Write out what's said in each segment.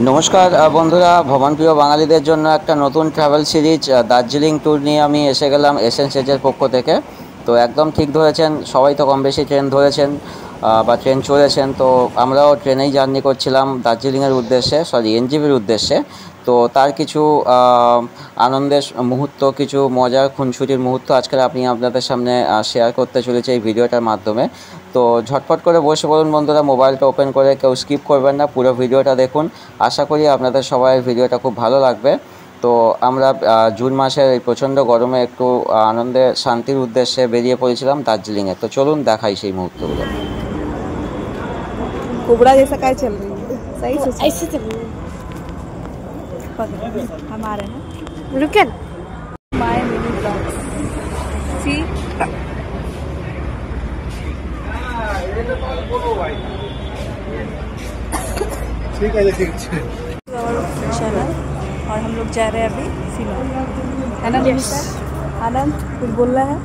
নমস্কার বন্ধুরা, ভ্রমণপ্রিয় বাঙালিদের জন্য একটা নতুন ট্রাভেল সিরিজ দার্জিলিং ট্যুর নিয়ে আমি এসে গেলাম এসএন সেজের পক্ষ থেকে। তো একদম ঠিক ধরেছেন, সবাই তো কম বেশি ট্রেন ধরেছেন বা ট্রেন চড়েছেন। তো আমরাও ট্রেনেই জার্নি করছিলাম দার্জিলিংয়ের উদ্দেশ্যে, এনজিপির উদ্দেশ্যে। তো তার কিছু আনন্দের মুহূর্ত, কিছু মজার খুনসুটির মুহূর্ত আজকে আমি আপনাদের সামনে শেয়ার করতে চলেছি এই ভিডিওটার মাধ্যমে। তো ঝটপট করে বসে পড়ুন বন্ধুরা, মোবাইলটা ওপেন করে, কেউ স্কিপ করবেন না, পুরো ভিডিওটা দেখুন। আশা করি আপনাদের সবাই ভিডিওটা খুব ভালো লাগবে। তো আমরা জুন মাসের এই প্রচণ্ড গরমে একটু আনন্দে শান্তির উদ্দেশ্যে বেরিয়ে পড়েছিলাম দার্জিলিংয়ে। তো চলুন দেখাই সেই মুহূর্তগুলো। कोबरा जैसा काय चल रही है? सही से ऐसे चल रही है। हम आ रहे हैं, रुके माय मिनी ब्लॉग्स सी। ठीक है ठीक है। और हम लोग जा रहे हैं अभी शिलोंग, है ना निमिषा? आनंद कुछ बोल रहा है?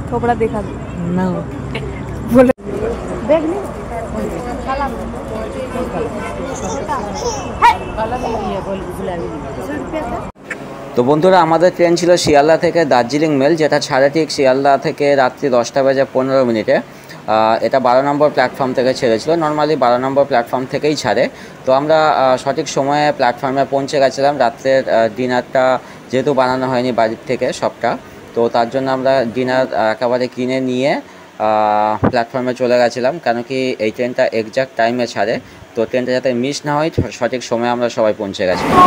खोपड़ा देखा ना बोले देख नहीं তো বন্ধুরা, আমাদের ট্রেন ছিল শিয়ালদা থেকে দার্জিলিং মেল, যেটা ছাড়ে ঠিক শিয়ালদা থেকে রাত্রি 10:15 এটা 12 নম্বর প্ল্যাটফর্ম থেকে ছেড়েছিল। নর্মালি 12 নম্বর প্ল্যাটফর্ম থেকেই ছাড়ে। তো আমরা সঠিক সময়ে প্ল্যাটফর্মে পৌঁছে গেছিলাম। রাত্রের ডিনারটা যেহেতু বানানো হয়নি বাড়ির থেকে সবটা, তো তার জন্য আমরা ডিনার একেবারে কিনে নিয়ে প্ল্যাটফর্মে চলে গেছিলাম। কেন কি এই ট্রেনটা এক্স্যাক্ট টাইমে ছাড়ে, তো ট্রেনটা যাতে মিস না হয় সঠিক সময়ে আমরা সবাই পৌঁছে গেছিলাম।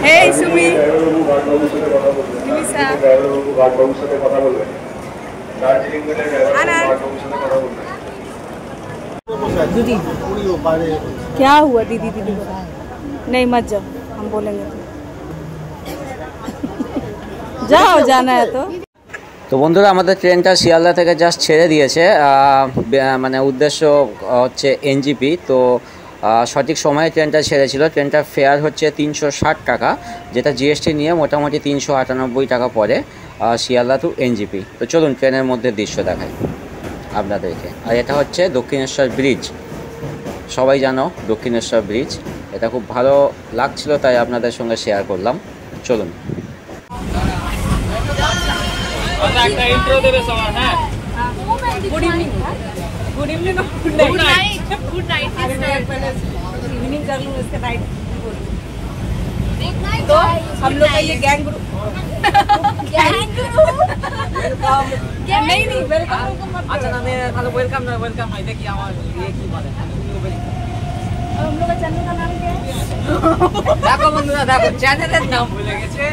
Hey Sumi, Nimisa, दीदी क्या हुआ? दीदी दीदी नहीं मत जाओ, हम बोलेंगे तो जाओ, जाना है तो। তো বন্ধুরা, আমাদের ট্রেনটা শিয়ালদা থেকে জাস্ট ছেড়ে দিয়েছে, মানে উদ্দেশ্য হচ্ছে এনজিপি। তো সঠিক সময়ে ট্রেনটা ছেড়েছিল। ট্রেনটার ফেয়ার হচ্ছে 360 টাকা, যেটা জিএসটি নিয়ে মোটামুটি 398 টাকা পড়ে শিয়ালদা টু এনজিপি। তো চলুন ট্রেনের মধ্যে দৃশ্য দেখাই আপনাদেরকে। আর এটা হচ্ছে দক্ষিণেশ্বর ব্রিজ, সবাই জানো দক্ষিণেশ্বর ব্রিজ। এটা খুব ভালো লাগছিল, তাই আপনাদের সঙ্গে শেয়ার করলাম। চলুন। Good evening, good evening, good night, good night. Evening कर लूँ, इसका नाइट तो हम लोग का ये गैंग ग्रुप नहीं नहीं वेलकम अच्छा ना मैं वेलकम ना वेलकम है देखिए हमारे ये की बात है। हम लोग का चैनल का नाम क्या है? देखो बंधुरा, देखो चैनलेर नाम भूले गए।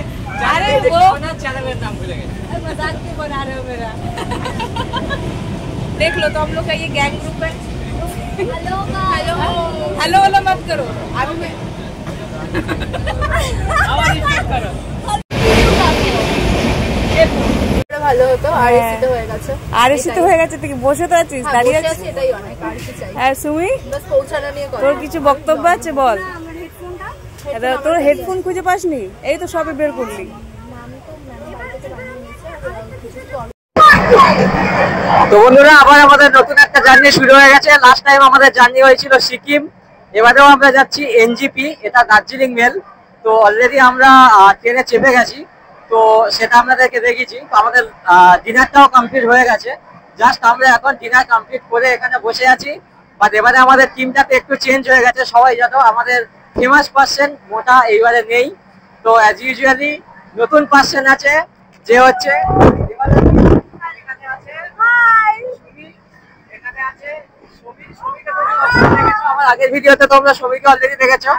अरे वो ना चैनलेर नाम भूले गए। मजाक क्यों बना रहे हो मेरा? देख लो, तो हम लोग का ये गैंग ग्रुप है। हेलो हेलो हेलो हेलो मत करो, अभी मैं करो ভালো হতো। আরএসি তো হয়ে গেছে, আরএসি তো হয়ে গেছে। তুই বসে তো আছিস, দাঁড়িয়ে আছিস, এটাই অনেক। আরএসি চাই। হ্যাঁ সুমি, বাস পৌঁছানো নিয়ে কথা। তোর কিছু বক্তব্য আছে বল। আমার হেডফোনটা, তোর হেডফোন খুঁজে পাসনি? এই তো সবে বের করলি। তো বন্ধুরা, আবার আমাদের নতুন একটা জার্নি শুরু হয়ে গেছে। লাস্ট টাইম আমাদের জার্নি হয়েছিল সিকিম, এবারেও আমরা যাচ্ছি এনজিপি, এটা দার্জিলিং মেল। তো অলরেডি আমরা ট্রেনে চেপে গেছি, তো সেটা আপনাদেরকে দেখিয়েছি। তো আমাদের ডিনারটাও কমপ্লিট হয়ে গেছে। জাস্ট আমরা এখন ডিনার কমপ্লিট করে এখানে বসে আছি। বাট এবারে আমাদের টিমটাতে একটু চেঞ্জ হয়ে গেছে। সবাই জানো আমাদের ফেমাস পার্সন মোটা এইবারে নেই। তো অ্যাজ ইউজুয়ালি নতুন পার্সন আছে, যে হচ্ছে আমার আগের ভিডিওতে তোমরা সবাইকে অলরেডি দেখেছো।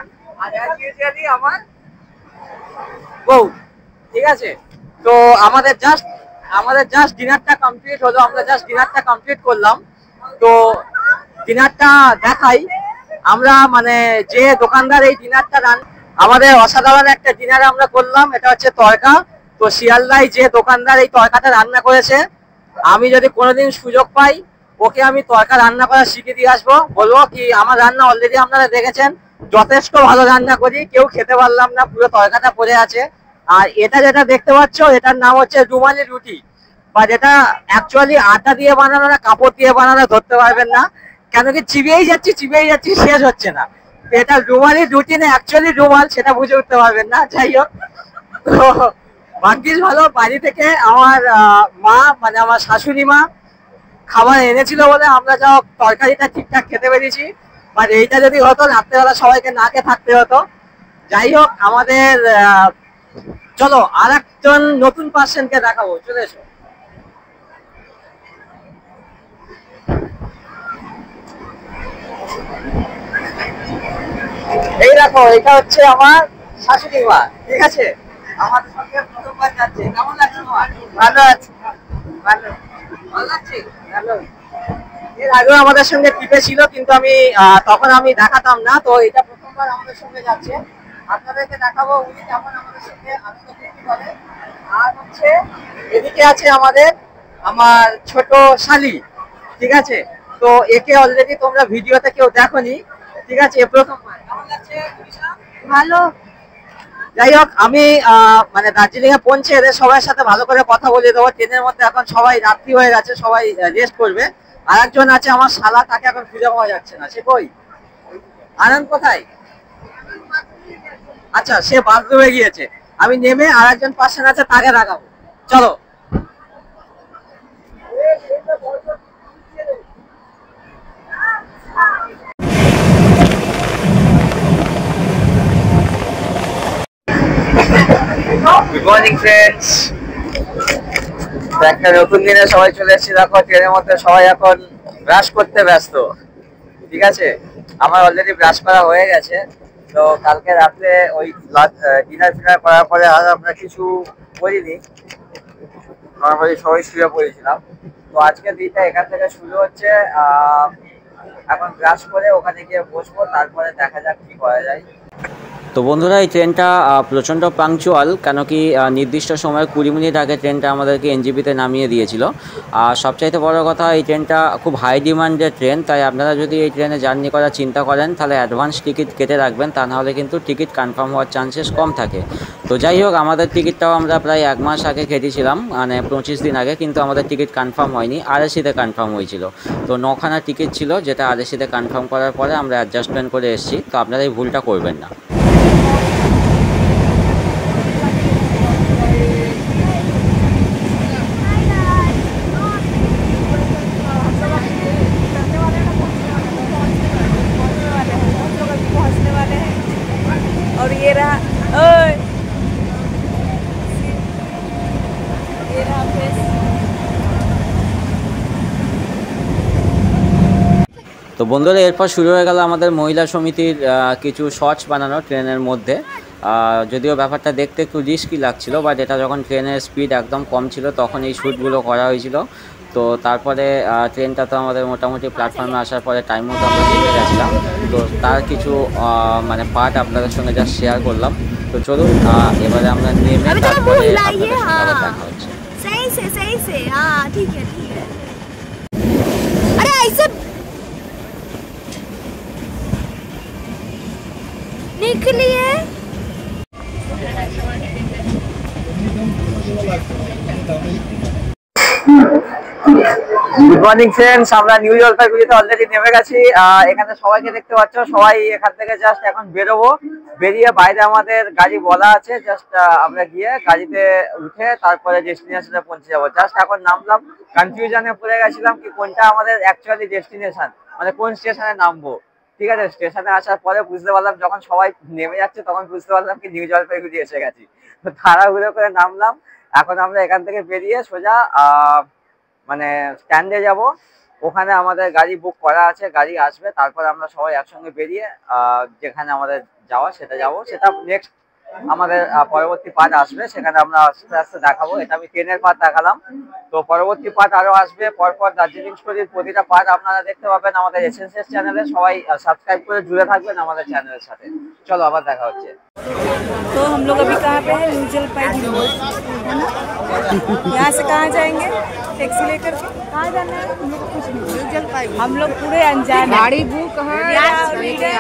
আর অ্যাজ ইউজুয়ালি আমার বউ, ঠিক আছে। তো আমাদের জাস্ট ডিনারটা কমপ্লিট হলো, আমরা জাস্ট ডিনারটা কমপ্লিট করলাম। তো ডিনারটা দেখাই আমরা, মানে যে দোকানদার এই ডিনারটা আমাদের অসাধারণ একটা ডিনার আমরা করলাম। এটা হচ্ছে তরকা। তো তো শিয়ালদায় যে দোকানদার এই তরকাটা রান্না করেছে, আমি যদি কোনোদিন সুযোগ পাই ওকে আমি তরকা রান্না করা শিখে দিয়ে আসবো। বলবো কি আমার রান্না অলরেডি আপনারা দেখেছেন, যথেষ্ট ভালো রান্না করি, কেউ খেতে পারলাম না, পুরো তরকাটা পড়ে আছে। আর এটা যেটা দেখতে পাচ্ছ এটার নাম হচ্ছে রুমালি রুটি, বা যেটা অ্যাকচুয়ালি আটা দিয়ে বানানো না কাপড় দিয়ে বানানো ধরতে পারবেন না, কেন কি চিবিয়েই যাচ্ছি শেষ হচ্ছে না। এটা রুমালি রুটি না অ্যাকচুয়ালি রুমাল, সেটা বুঝে উঠতে পারবেন না। যাই হোক, তো ভাগ্যিস ভালো বাড়ি থেকে আমার মা মানে আমার শাশুড়ি মা খাবার এনেছিল বলে আমরা যা তরকারিটা ঠিকঠাক খেতে পেরেছি। বাট এইটা যদি হতো রাত্রেবেলা সবাইকে না খেয়ে থাকতে হতো। যাই হোক, আমাদের চলো আর একজন নতুন পার্সনকে দেখাবো, চলে এসো। এই দেখো, এটা হচ্ছে আমার শাশুড়ি মা, ঠিক আছে? আমার সঙ্গে প্রথমবার যাচ্ছে, কেমন লাগছে তোমার? ভালো আছে, ভালো ভালো লাগছে, ভালো। এর আগেও আমাদের সঙ্গে ট্রিপে ছিল, কিন্তু আমি তখন আমি দেখাতাম না, তো এটা প্রথমবার আমাদের সঙ্গে যাচ্ছে। আপনাদেরকে দেখাবো উনি কেমন আমাদের সঙ্গে আনন্দ ফুর্তি করে। আর হচ্ছে এদিকে আছে আমার ছোট শালি, ঠিক আছে? তো একে অলরেডি তোমরা ভিডিওতে কেউ দেখোনি, ঠিক আছে? এ প্রথমবার। কেমন লাগছে তৃষা? ভালো। যাই হোক, আমি মানে দার্জিলিং এ পৌঁছে এদের সবার সাথে ভালো করে কথা বলে দেবো। ট্রেনের মধ্যে এখন সবাই রাত্রি হয়ে গেছে, সবাই রেস্ট করবে। আর একজন আছে আমার শালা, তাকে এখন খুঁজে পাওয়া যাচ্ছে না, সে কই? আনন্দ কোথায়? আচ্ছা, সে বাথরুমে গিয়েছে। আমি নেমে আর একজন পার্সন আছে, তাকে দেখাবো, চলো। গুড মর্নিং ফ্রেন্ডস, একটা নতুন দিনে সবাই চলে এসেছি। দেখো ট্রেনের মধ্যে সবাই এখন ব্রাশ করতে ব্যস্ত, ঠিক আছে? আমার অলরেডি ব্রাশ করা হয়ে গেছে। তো কালকে রাত্রে ওই ডিনার ফিনার করার পরে আর আমরা কিছু করিনি, নর্মালি সবাই শুয়ে পড়েছিলাম। তো আজকের দিনটা এখান থেকে শুরু হচ্ছে। এখন ব্রাশ করে ওখানে গিয়ে বসবো, তারপরে দেখা যাক কি করা যায়। তো বন্ধুরা, এই ট্রেনটা প্রচণ্ড পাংচুয়াল, কেন কি নির্দিষ্ট সময় 20 মিনিট আগে ট্রেনটা আমাদেরকে এনজেপিতে নামিয়ে দিয়েছিল। আর সবচাইতে বড় কথা, এই ট্রেনটা খুব হাই ডিমান্ডের ট্রেন, তাই আপনারা যদি এই ট্রেনে জার্নি করার চিন্তা করেন তাহলে অ্যাডভান্স টিকিট কেটে রাখবেন, তা নাহলে কিন্তু টিকিট কনফার্ম হওয়ার চান্সেস কম থাকে। তো যাই হোক, আমাদের টিকিটটাও আমরা প্রায় 1 মাস আগে কেটেছিলাম, মানে 25 দিন আগে, কিন্তু আমাদের টিকিট কনফার্ম হয়নি, আরএসিতে কনফার্ম হয়েছিল। তো 9খানা টিকিট ছিল, যেটা আরএসিতে কনফার্ম করার পরে আমরা অ্যাডজাস্টমেন্ট করে এসেছি। তো আপনারা এই ভুলটা করবেন না। और ये रहा, ओए ये रहा फेस। তো বন্ধুরা, এরপর শুরু হয়ে গেল আমাদের মহিলা সমিতির কিছু শর্টস বানানো ট্রেনের মধ্যে। যদিও ব্যাপারটা দেখতে একটু রিস্কি লাগছিল, বাট এটা যখন ট্রেনের স্পিড একদম কম ছিল তখন এই শ্যুটগুলো করা হয়েছিল। তো তারপরে ট্রেনটা তো আমাদের মোটামুটি প্ল্যাটফর্মে আসার পরে টাইম মতো আমরা নেমে গেছিলাম। তো তার কিছু মানে পার্ট আপনাদের সঙ্গে জাস্ট শেয়ার করলাম। তো চলুন, এবারে আমরা নেমে তারপরে আপনাদের সঙ্গে আবার দেখা হচ্ছে। सही से हाँ ठीक है ठीक है। अरे ऐसे निकलिए। গুড মর্নিং ফ্রেন্ডস, আমরা নিউ জলপাইগুড়িতে অলরেডি নেমে গেছি। এখানে সবাইকে দেখতে পাচ্ছ, সবাই এখান থেকে জাস্ট এখন বেরোবো। বেরিয়ে বাইরে আমাদের গাড়ি বলা আছে, জাস্ট আমরা গিয়ে গাড়িতে উঠে তারপরে ডেস্টিনেশনে পৌঁছে যাবো। জাস্ট এখন নামলাম, কনফিউশনে পড়ে গেছিলাম কি কোনটা আমাদের অ্যাকচুয়ালি ডেস্টিনেশন, মানে কোন স্টেশনে নামবো। ঠিক আছে, স্টেশনে আসার পরে বুঝতে পারলাম, যখন সবাই নেমে যাচ্ছে তখন বুঝতে পারলাম কি নিউ জলপাইগুড়ি এসে গেছি। তো তাড়াহুড়ো করে নামলাম। এখন আমরা এখান থেকে বেরিয়ে সোজা মানে স্ট্যান্ডে যাব। ওখানে আমাদের গাড়ি বুক করা আছে, গাড়ি আসবে, তারপর আমরা সবাই একসঙ্গে বেরিয়ে যেখানে আমাদের যাওয়া সেটা যাব। সেটা নেক্সট আমাদের পরবর্তী পার্ট আসবে, সেখানে আমরা আস্তে আস্তে দেখাবো। এটা আমি ট্রেনের পার্ট দেখালাম, তো পরবর্তী পার্ট আরো আসবে। পরপর দার্জিলিং স্টোরির প্রতিটা পার্ট আপনারা দেখতে পাবেন আমাদের এসএনসিএস চ্যানেলে। সবাই সাবস্ক্রাইব করে জুড়ে থাকবেন আমাদের চ্যানেলের সাথে। চলো আবার দেখা হচ্ছে। तो हम लोग अभी कहाँ पे हैं? न्यू जलपाईगुड़ी, है ना? यहाँ से कहाँ जाएंगे? टैक्सी लेकर के कहाँ जाना है? हम लोग को कुछ नहीं, न्यू जलपाईगुड़ी। हम लोग पूरे अनजान हैं। गाड़ी बुक है